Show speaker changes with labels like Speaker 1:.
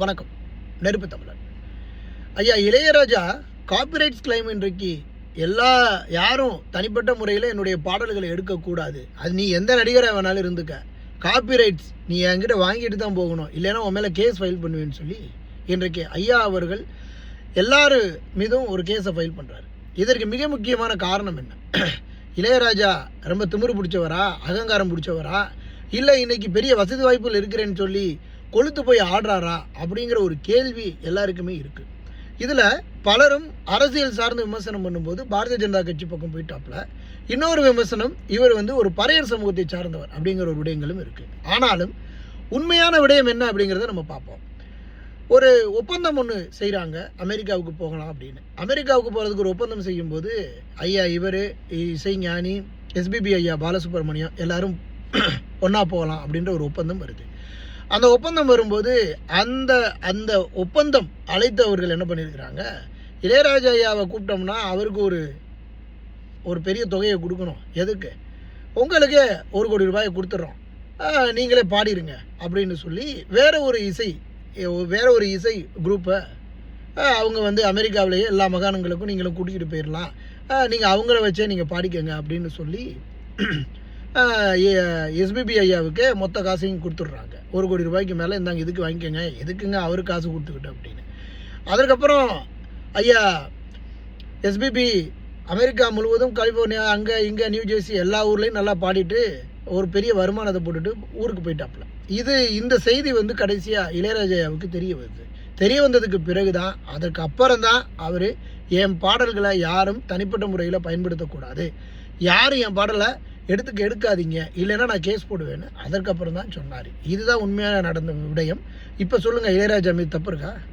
Speaker 1: வணக்கம். நெருப்பு தமிழர் ஐயா. இளையராஜா காப்பிரைட்ஸ் கிளைம் இன்றைக்கு யாரும் தனிப்பட்ட முறையில் என்னுடைய பாடல்களை எடுக்கக்கூடாது, அது நீ எந்த நடிகராக வேணாலும் இருந்துக்க, காப்பிரைட்ஸ் நீ என்கிட்ட வாங்கிட்டு தான் போகணும், இல்லைன்னா உன் மேலே கேஸ் ஃபைல் பண்ணுவேன்னு சொல்லி இன்றைக்கு ஐயா அவர்கள் எல்லாரு மீதும் ஒரு கேஸை ஃபைல் பண்ணுறாரு. இதற்கு மிக முக்கியமான காரணம் என்ன? இளையராஜா ரொம்ப திமிரு பிடிச்சவரா, அகங்காரம் பிடிச்சவரா, இல்லை இன்னைக்கு பெரிய வசதி வாய்ப்புகள் இருக்கிறேன்னு சொல்லி கொளுத்து போய் ஆடுறாரா அப்படிங்கிற ஒரு கேள்வி எல்லாருக்குமே இருக்குது. இதில் பலரும் அரசியல் சார்ந்து விமர்சனம் பண்ணும்போது பாரதிய ஜனதா கட்சி பக்கம் போயிட்டாப்புல, இன்னொரு விமர்சனம் இவர் ஒரு பறையர் சமூகத்தை சார்ந்தவர் அப்படிங்கிற ஒரு விடயங்களும் இருக்குது. ஆனாலும் உண்மையான விடயம் என்ன அப்படிங்கிறத நம்ம பார்ப்போம். ஒரு ஒப்பந்தம் ஒன்று செய்கிறாங்க, அமெரிக்காவுக்கு போகலாம் அப்படின்னு. அமெரிக்காவுக்கு போகிறதுக்கு ஒரு ஒப்பந்தம் செய்யும்போது ஐயா இவர் இசைஞானி எஸ்பிபி ஐயா பாலசுப்ரமணியம் எல்லாரும் ஒன்றா போகலாம் அப்படின்ற ஒரு ஒப்பந்தம் வருது. அந்த ஒப்பந்தம் வரும்போது அந்த அந்த ஒப்பந்தம் அழைத்தவர்கள் என்ன பண்ணியிருக்கிறாங்க, இளையராஜா ஐயாவை கூப்பிட்டோம்னா அவருக்கு ஒரு பெரிய தொகையை கொடுக்கணும், எதுக்கு, உங்களுக்கு 1 கோடி ரூபாயை கொடுத்துட்றோம், நீங்களே பாடிடுங்க அப்படின்னு சொல்லி வேற ஒரு இசை குரூப்பை அவங்க அமெரிக்காவிலேயே எல்லா மகாணங்களுக்கும் நீங்களும் கூட்டிகிட்டு போயிடலாம், நீங்கள் அவங்கள வச்சே நீங்கள் பாடிக்கங்க அப்படின்னு சொல்லி எஸ்பிபி ஐயாவுக்கு மொத்த காசையும் கொடுத்துட்றாங்க. 1 கோடி ரூபாய்க்கு மேலே இந்தாங்க, இதுக்கு வாங்கிக்கோங்க, எதுக்குங்க அவருக்கு காசு கொடுத்துக்கிட்டு அப்படின்னு. அதற்கப்புறம் ஐயா எஸ்பிபி அமெரிக்கா முழுவதும், கலிஃபோர்னியா, அங்கே இங்கே நியூ ஜெர்சி எல்லா ஊர்லேயும் நல்லா பாடிட்டு ஒரு பெரிய வருமானத்தை போட்டுட்டு ஊருக்கு போயிட்டாப்புல. இந்த செய்தி கடைசியாக இளையராஜாவுக்கு தெரிய வந்ததுக்கு பிறகு தான், அதற்கு அப்புறம் தான் அவர் என் பாடல்களை யாரும் தனிப்பட்ட முறையில் பயன்படுத்தக்கூடாது, யாரும் என் பாடலை எடுக்காதீங்க, இல்லைன்னா நான் கேஸ் போடுவேன்னு அதற்கப்புறம் தான் சொன்னார். இதுதான் உண்மையாக நடந்த விடயம். இப்போ சொல்லுங்கள், இளையராஜா மீது தப்பு இருக்கா?